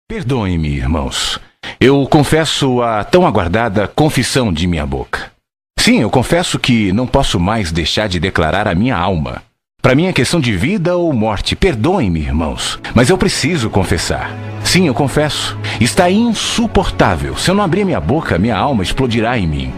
Perdoem-me, irmãos. Eu confesso a tão aguardada confissão de minha boca. Sim, eu confesso que não posso mais deixar de declarar a minha alma. Para mim é questão de vida ou morte. Perdoem-me, irmãos, mas eu preciso confessar. Sim, eu confesso. Está insuportável. Se eu não abrir minha boca, minha alma explodirá em mim.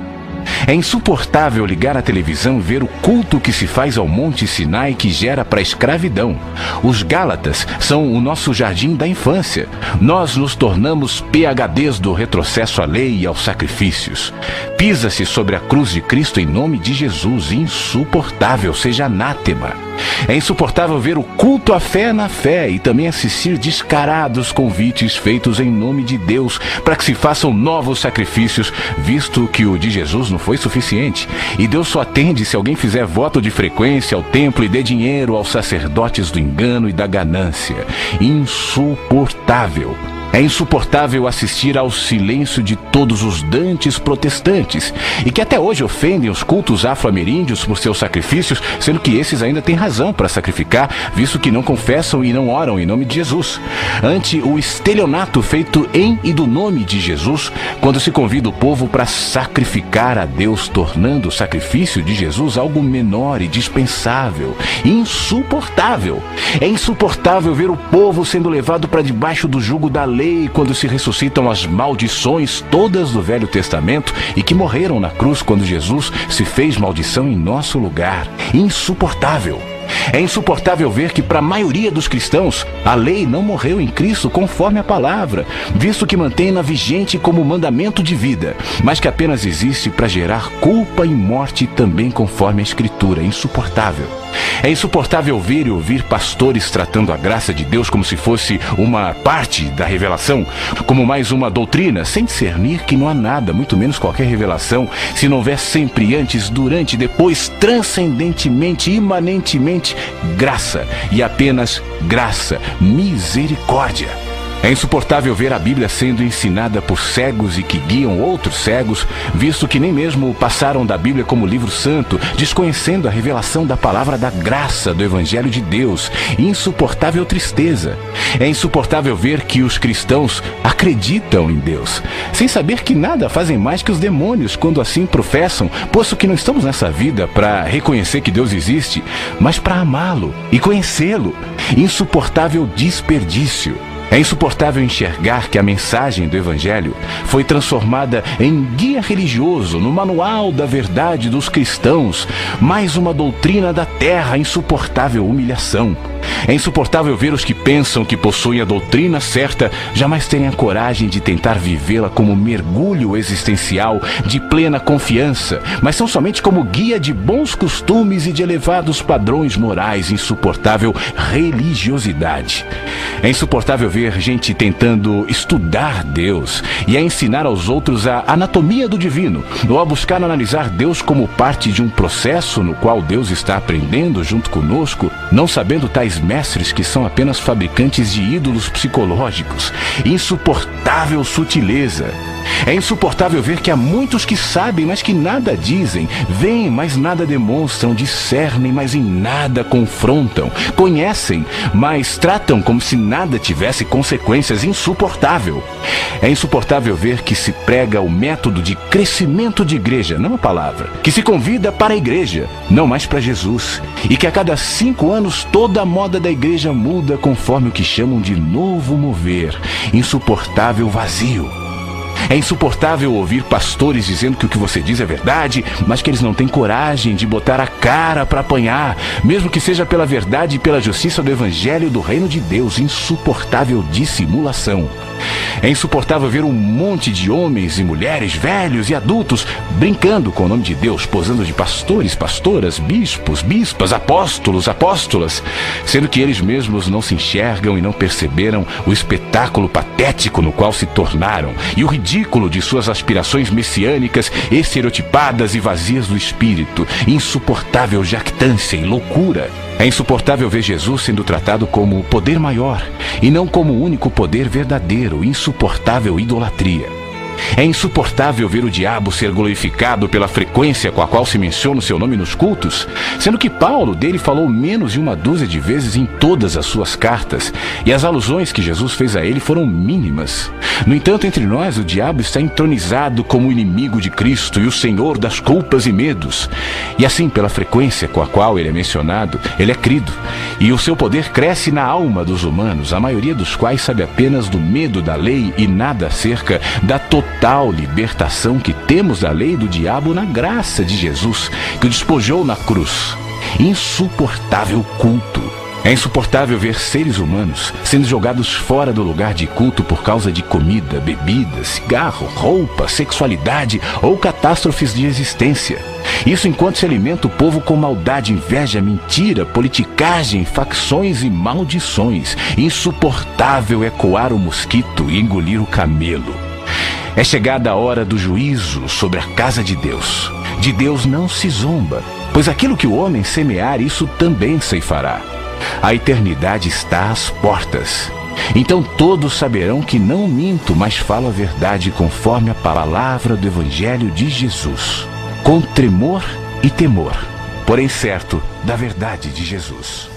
É insuportável ligar a televisão e ver o culto que se faz ao Monte Sinai, que gera para a escravidão. Os Gálatas são o nosso jardim da infância. Nós nos tornamos PhDs do retrocesso à lei e aos sacrifícios. Pisa-se sobre a cruz de Cristo em nome de Jesus. Insuportável, seja anátema. É insuportável ver o culto à fé na fé e também assistir descarados convites feitos em nome de Deus para que se façam novos sacrifícios, visto que o de Jesus não foi suficiente. E Deus só atende se alguém fizer voto de frequência ao templo e dê dinheiro aos sacerdotes do engano e da ganância. Insuportável. É insuportável assistir ao silêncio de todos os dantes protestantes e que até hoje ofendem os cultos afro-ameríndios por seus sacrifícios, sendo que esses ainda têm razão para sacrificar, visto que não confessam e não oram em nome de Jesus. Ante o estelionato feito em e do nome de Jesus, quando se convida o povo para sacrificar a Deus, tornando o sacrifício de Jesus algo menor e dispensável. Insuportável. É insuportável ver o povo sendo levado para debaixo do jugo da lei quando se ressuscitam as maldições todas do Velho Testamento e que morreram na cruz quando Jesus se fez maldição em nosso lugar. Insuportável. É insuportável ver que para a maioria dos cristãos a lei não morreu em Cristo conforme a palavra, visto que mantém-na vigente como mandamento de vida, mas que apenas existe para gerar culpa e morte também conforme a Escritura. Insuportável. É insuportável ver e ouvir pastores tratando a graça de Deus como se fosse uma parte da revelação, como mais uma doutrina, sem discernir que não há nada, muito menos qualquer revelação, se não houver sempre antes, durante, depois, transcendentemente, imanentemente, graça e apenas graça, misericórdia. É insuportável ver a Bíblia sendo ensinada por cegos e que guiam outros cegos, visto que nem mesmo passaram da Bíblia como livro santo, desconhecendo a revelação da palavra da graça do Evangelho de Deus. Insuportável tristeza. É insuportável ver que os cristãos acreditam em Deus, sem saber que nada fazem mais que os demônios quando assim professam, posto que não estamos nessa vida para reconhecer que Deus existe, mas para amá-lo e conhecê-lo. Insuportável desperdício. É insuportável enxergar que a mensagem do Evangelho foi transformada em guia religioso, no manual da verdade dos cristãos, mais uma doutrina da terra. Insuportável humilhação. É insuportável ver os que pensam que possuem a doutrina certa jamais terem a coragem de tentar vivê-la como mergulho existencial de plena confiança, mas são somente como guia de bons costumes e de elevados padrões morais. Insuportável religiosidade. É insuportável ver gente tentando estudar Deus e a ensinar aos outros a anatomia do divino, ou a buscar analisar Deus como parte de um processo no qual Deus está aprendendo junto conosco, não sabendo tais mestres que são apenas fabricantes de ídolos psicológicos. Insuportável sutileza. É insuportável ver que há muitos que sabem, mas que nada dizem, veem, mas nada demonstram, discernem, mas em nada confrontam, conhecem, mas tratam como se nada tivesse consequências. Insuportável. É insuportável ver que se prega o método de crescimento de igreja, não a palavra, que se convida para a igreja, não mais para Jesus, e que a cada 5 anos toda a moda da igreja muda conforme o que chamam de novo mover. Insuportável vazio. É insuportável ouvir pastores dizendo que o que você diz é verdade, mas que eles não têm coragem de botar a cara para apanhar, mesmo que seja pela verdade e pela justiça do Evangelho do Reino de Deus. Insuportável dissimulação. É insuportável ver um monte de homens e mulheres, velhos e adultos, brincando com o nome de Deus, posando de pastores, pastoras, bispos, bispas, apóstolos, apóstolas, sendo que eles mesmos não se enxergam e não perceberam o espetáculo patético no qual se tornaram, e o ridículo de suas aspirações messiânicas, estereotipadas e vazias do espírito. Insuportável jactância e loucura. É insuportável ver Jesus sendo tratado como o poder maior e não como o único poder verdadeiro. Insuportável idolatria. É insuportável ver o diabo ser glorificado pela frequência com a qual se menciona o seu nome nos cultos, sendo que Paulo dele falou menos de uma dúzia de vezes em todas as suas cartas, e as alusões que Jesus fez a ele foram mínimas. No entanto, entre nós, o diabo está entronizado como o inimigo de Cristo e o senhor das culpas e medos. E assim, pela frequência com a qual ele é mencionado, ele é crido, e o seu poder cresce na alma dos humanos, a maioria dos quais sabe apenas do medo da lei e nada acerca da total libertação que temos da lei do diabo na graça de Jesus, que o despojou na cruz. Insuportável culto. É insuportável ver seres humanos sendo jogados fora do lugar de culto por causa de comida, bebida, cigarro, roupa, sexualidade ou catástrofes de existência. Isso enquanto se alimenta o povo com maldade, inveja, mentira, politicagem, facções e maldições. Insuportável é coar o mosquito e engolir o camelo. É chegada a hora do juízo sobre a casa de Deus. De Deus não se zomba, pois aquilo que o homem semear, isso também ceifará. A eternidade está às portas. Então todos saberão que não minto, mas falo a verdade conforme a palavra do Evangelho de Jesus, com tremor e temor, porém certo da verdade de Jesus.